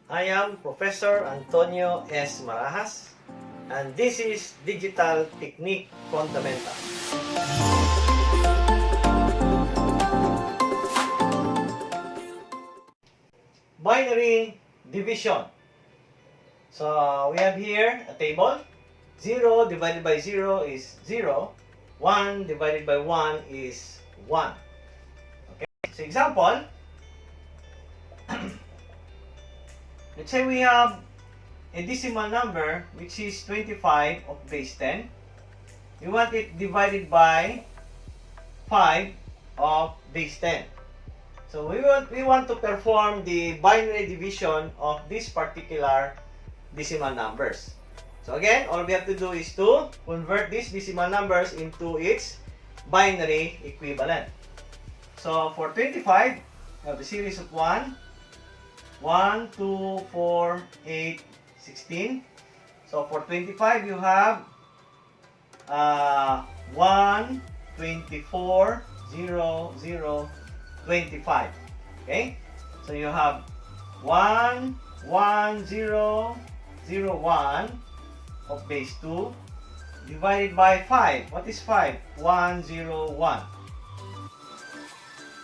I am Professor Antonio S. Marahas, and this is Digital Technique Fundamental. Binary division. So we have here a table. 0 divided by 0 is 0. 1 divided by 1 is 1. Okay, so example, let's say we have a decimal number which is 25 of base 10. We want it divided by 5 of base 10. So we want to perform the binary division of these particular decimal numbers. So again, all we have to do is to convert these decimal numbers into its binary equivalent. So for 25, we have a series of 1, 1, 2, 4, 8, 16. So for 25, you have 1, 24, 0, 0, 25. Okay? So you have 1, 1, 0, 0, 1 of base 2 divided by 5. What is 5? 1, 0, 1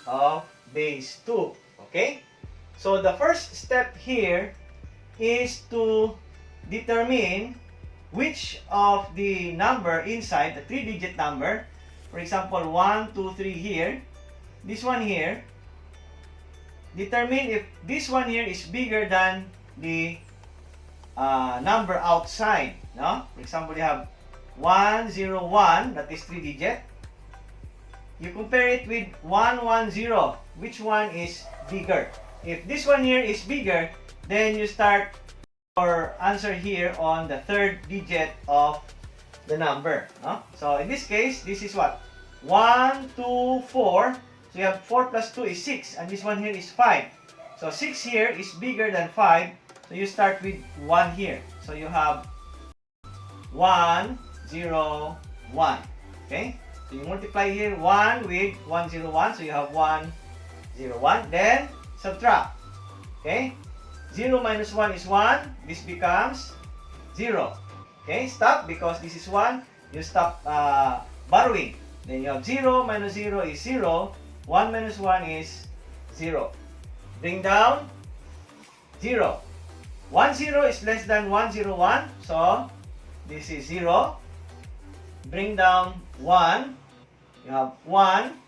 of base 2. Okay? So the first step here is to determine which of the number inside, the 3-digit number, for example, 1, 2, 3 here, this one here, determine if this one here is bigger than the number outside. No? For example, you have 1, 0, 1, that is 3-digit. You compare it with 1, 1, 0. Which one is bigger? If this one here is bigger, then you start your answer here on the 3rd digit of the number. No? So in this case, this is what? 1, 2, 4. So you have 4 plus 2 is 6. And this one here is 5. So 6 here is bigger than 5. So you start with 1 here. So you have 1, 0, 1. Okay? So you multiply here 1 with 1, 0, 1. So you have 1, 0, 1. Then subtract. Okay? 0 minus 1 is 1. This becomes 0. Okay? Stop because this is 1. You stop borrowing. Then you have 0 minus 0 is 0. 1 minus 1 is 0. Bring down 0. 1, 0 is less than 1, 0, 1. So this is 0. Bring down 1. You have 1.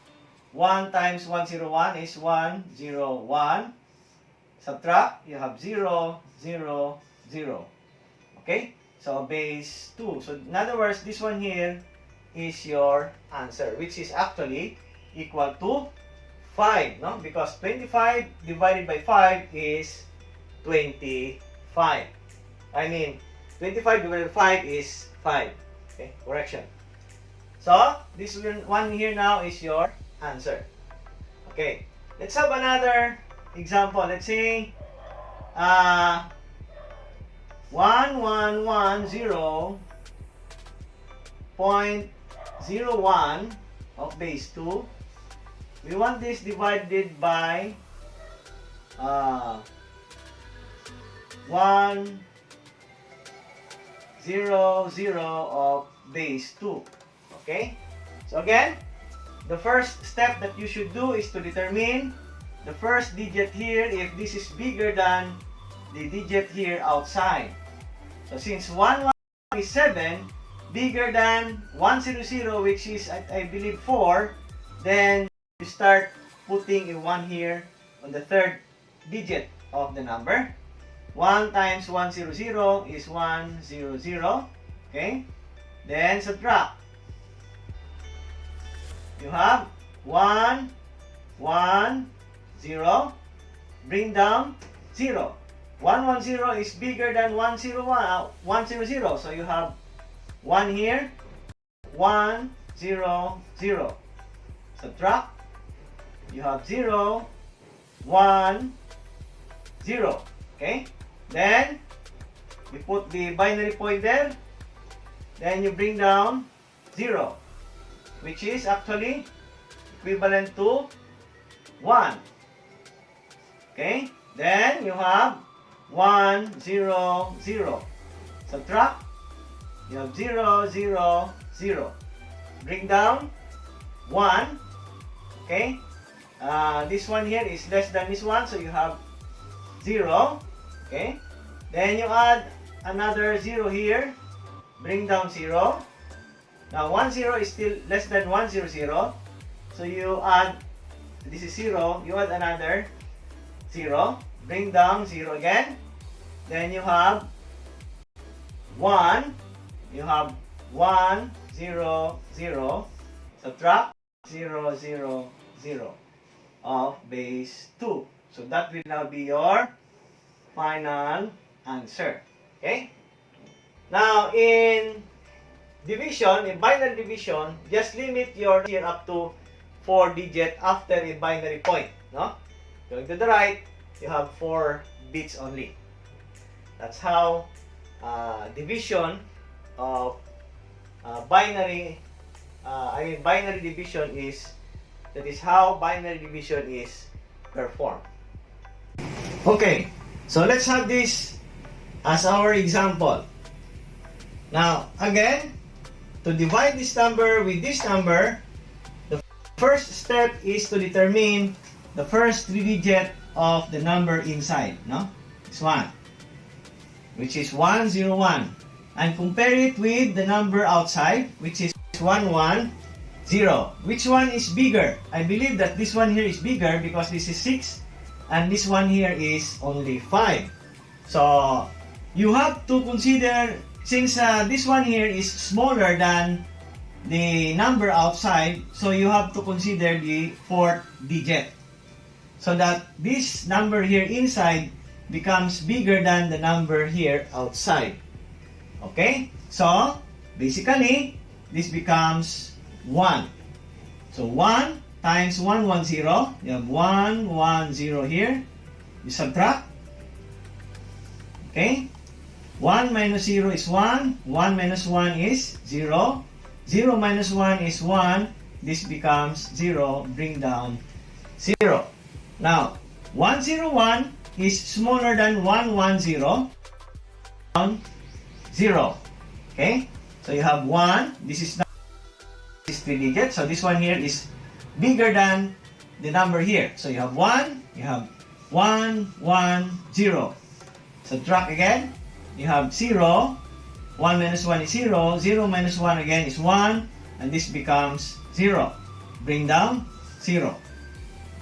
1 times 1, 0, 1 is 1, 0, 1. Subtract, you have 0, 0, 0. Okay? So base 2. So in other words, this one here is your answer, which is actually equal to 5. No? Because 25 divided by 5 is 25. I mean, 25 divided by 5 is 5. Okay? Correction. So, this one here now is your answer. Okay. Let's have another example. Let's say 1110.01 of base 2. We want this divided by 1, 0, 0 of base 2. Okay? So again, the first step that you should do is to determine the first digit here if this is bigger than the digit here outside. So since 1, 1 is 7, bigger than 1, 0, 0, which is I believe 4, then you start putting a 1 here on the 3rd digit of the number. 1 times 1, 0, 0 is 1, 0, 0. Okay? Then subtract. You have 1, 1, 0. Bring down 0. 1, 1, 0 is bigger than 1, 0, 1, 0, 0. So you have 1 here. 1, 0, 0. Subtract. You have 0, 1, 0. Okay? Then, you put the binary point there. Then you bring down 0. Which is actually equivalent to 1. Okay? Then you have 1, 0, 0. Subtract, you have 0, 0, 0. Bring down 1. Okay? This one here is less than this one, so you have 0. Okay? Then you add another 0 here. Bring down 0. Now 1, 0 is still less than 1, 0, 0. So you add, this is 0, you add another 0. Bring down 0 again. Then you have 1. You have 1, 0, 0. Subtract 0, 0, 0 of base 2. So that will now be your final answer. Okay? Now, in division, in binary division, just limit your here up to 4 digit after a binary point. No? Going to the right, you have 4 bits only. That's how division of binary division is. That is how binary division is performed. Okay, so let's have this as our example. Now, again, to divide this number with this number, the first step is to determine the first 3 digit of the number inside, no? This one, which is 101, and compare it with the number outside, which is 110. Which one is bigger? I believe that this one here is bigger because this is 6, and this one here is only 5. So, you have to consider, since this one here is smaller than the number outside, so you have to consider the 4th digit. So that this number here inside becomes bigger than the number here outside. Okay? So, basically, this becomes 1. So, 1 times 110, you have 110 here. You subtract. Okay? 1 minus 0 is 1. 1 minus 1 is 0. 0 minus 1 is 1. This becomes 0. Bring down 0. Now, 101 is smaller than 110. Down 0. Okay? So you have 1. This is 3 digits. So this one here is bigger than the number here. So you have 1. You have 110. Subtract again. You have 0. 1 minus 1 is 0. 0 minus 1 again is 1. And this becomes 0. Bring down 0.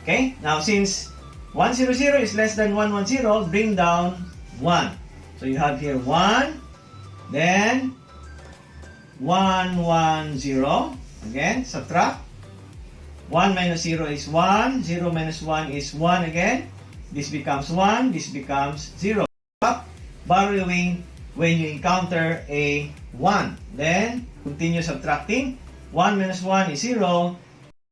Okay? Now, since 100 is less than 110, bring down 1. So you have here 1. Then, 110. Again, subtract. 1 minus 0 is 1. 0 minus 1 is 1 again. This becomes 1. This becomes 0. Borrowing when you encounter a 1. Then, continue subtracting. 1 minus 1 is 0.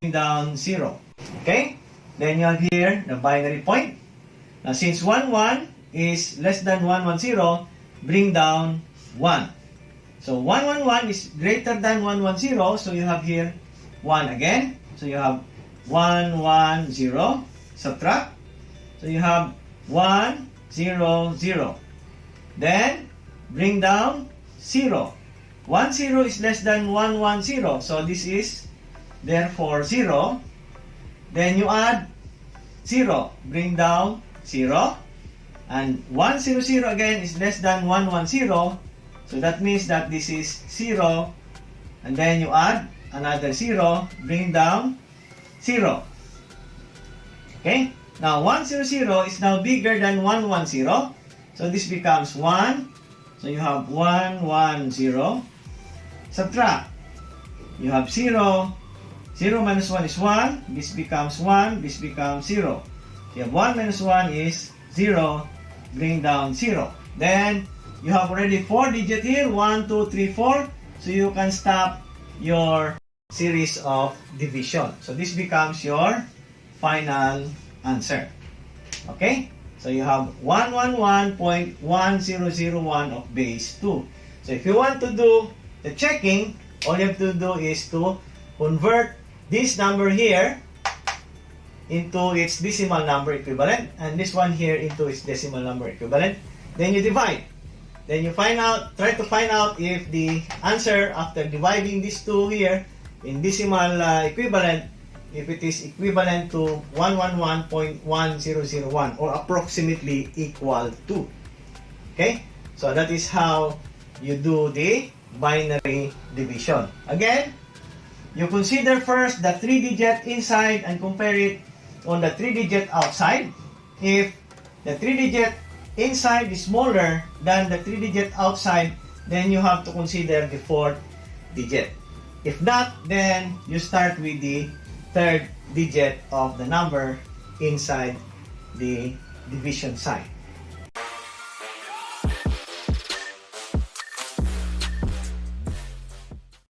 Bring down 0. Okay? Then you have here the binary point. Now, since 1 is less than 110, bring down 1. So, 111 is greater than 110. So, you have here 1 again. So, you have 110. Subtract. So, you have 100. Then, bring down 0. 10 is less than 110. So, this is therefore 0. Then, you add 0. Bring down 0. And 100 again is less than 110. So, that means that this is 0. And then, you add another 0. Bring down 0. Okay? Now, 100 is now bigger than 110. So, this becomes 1. So, you have 110. Subtract. You have 0. 0 minus 1 is 1. This becomes 1. This becomes 0. You have 1 minus 1 is 0. Bring down 0. Then, you have already 4 digit here. 1, 2, 3, 4. So, you can stop your series of division. So, this becomes your final answer. Okay? So, you have 111.1001 of base 2. So, if you want to do the checking, all you have to do is to convert this number here into its decimal number equivalent, and this one here into its decimal number equivalent. Then you divide. Then you try to find out if the answer after dividing these two here in decimal equivalent, if it is equivalent to 111.1001 or approximately equal to. Okay? So that is how you do the binary division. Again, you consider first the 3-digit inside and compare it on the 3-digit outside. If the 3-digit inside is smaller than the 3-digit outside, then you have to consider the 4th digit. If not, then you start with the 3rd digit of the number inside the division sign.